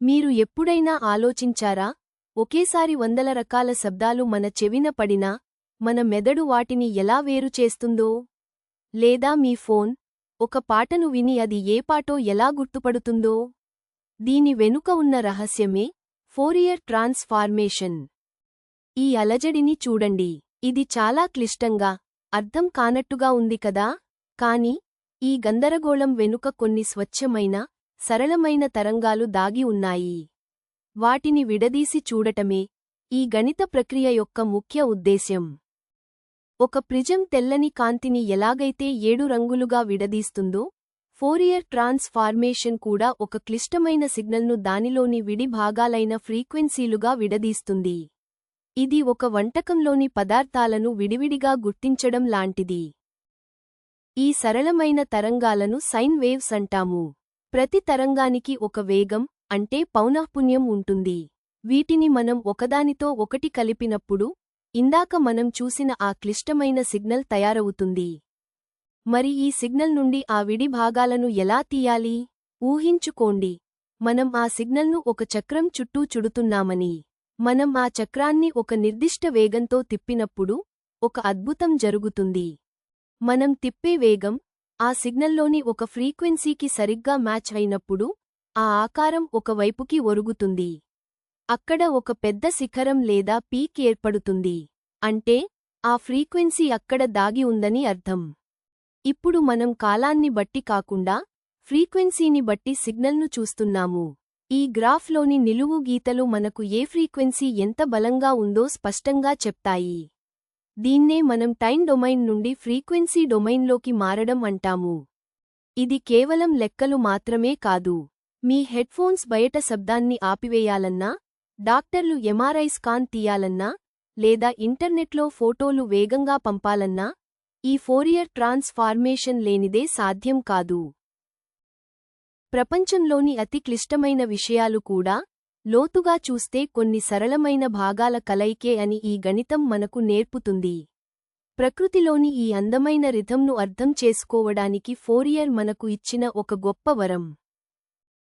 మీరు ఎప్పుడైనా ఆలోచించారా, ఒకేసారి వందల రకాల శబ్దాలు మన చెవిన పడినా మన మెదడు వాటిని ఎలా వేరు చేస్తుందో? లేదా మీ ఫోన్ ఒక పాటను విని అది ఏ పాటో ఎలా గుర్తుపడుతుందో? దీని వెనుక ఉన్న రహస్యమే ఫోరియర్ ట్రాన్స్ఫార్మేషన్. ఈ అలజడిని చూడండి. ఇది చాలా క్లిష్టంగా, అర్థం కానట్టుగా ఉంది కదా? కాని ఈ గందరగోళం వెనుక కొన్ని స్వచ్ఛమైన, సరళమైన తరంగాలు దాగి ఉన్నాయి. వాటిని విడదీసి చూడటమే ఈ గణిత ప్రక్రియ యొక్క ముఖ్య ఉద్దేశ్యం. ఒక ప్రిజం తెల్లని కాంతిని ఎలాగైతే 7 రంగులుగా విడదీస్తుందో, ఫోరియర్ ట్రాన్స్ఫార్మేషన్ కూడా ఒక క్లిష్టమైన సిగ్నల్ను దానిలోని విడి భాగాలైన ఫ్రీక్వెన్సీలుగా విడదీస్తుంది. ఇది ఒక వంటకంలోని పదార్థాలను విడివిడిగా గుర్తించడం లాంటిది. ఈ సరళమైన తరంగాలను సైన్ వేవ్స్ అంటాము. ప్రతి తరంగానికి ఒక వేగం, అంటే పౌనఃపున్యం ఉంటుంది. వీటిని మనం ఒకదానితో ఒకటి కలిపినప్పుడు ఇందాక మనం చూసిన ఆ క్లిష్టమైన సిగ్నల్ తయారవుతుంది. మరి ఈ సిగ్నల్ నుండి ఆ విడి భాగాలను ఎలా తీయాలి? ఊహించుకోండి, మనం ఆ సిగ్నల్ను ఒక చక్రం చుట్టూ చుడుతున్నామని. మనం ఆ చక్రాన్ని ఒక నిర్దిష్ట వేగంతో తిప్పినప్పుడు ఒక అద్భుతం జరుగుతుంది. మనం తిప్పే వేగం ఆ సిగ్నల్లోని ఒక ఫ్రీక్వెన్సీకి సరిగ్గా మ్యాచ్ అయినప్పుడు ఆ ఆకారం ఒక వైపుకి ఒరుగుతుంది. అక్కడ ఒక పెద్ద శిఖరం లేదా పీక్ ఏర్పడుతుంది. అంటే ఆ ఫ్రీక్వెన్సీ అక్కడ దాగి ఉందని అర్థం. ఇప్పుడు మనం కాలాన్ని బట్టి కాకుండా ఫ్రీక్వెన్సీని బట్టి సిగ్నల్ను చూస్తున్నాము. ఈ గ్రాఫ్లోని నిలువు గీతలు మనకు ఏ ఫ్రీక్వెన్సీ ఎంత బలంగా ఉందో స్పష్టంగా చెప్తాయి. దీన్నే మనం టైం డొమైన్ నుండి ఫ్రీక్వెన్సీ డొమైన్లోకి మారడం అంటాము. ఇది కేవలం లెక్కలు మాత్రమే కాదు. మీ హెడ్ఫోన్స్ బయట శబ్దాన్ని ఆపివేయాలన్నా, డాక్టర్లు ఎంఆర్ఐ స్కాన్ తీయాలన్నా, లేదా ఇంటర్నెట్లో ఫోటోలు వేగంగా పంపాలన్నా ఈ ఫోరియర్ ట్రాన్స్ఫార్మేషన్ లేనిదే సాధ్యం కాదు. ప్రపంచంలోని అతి క్లిష్టమైన విషయాలు కూడా లోతుగా చూస్తే కొన్ని సరళమైన భాగాల కలయికే అని ఈ గణితం మనకు నేర్పుతుంది. ప్రకృతిలోని ఈ అందమైన రిథంను అర్థం చేసుకోవడానికి ఫోరియర్ మనకు ఇచ్చిన ఒక గొప్ప వరం.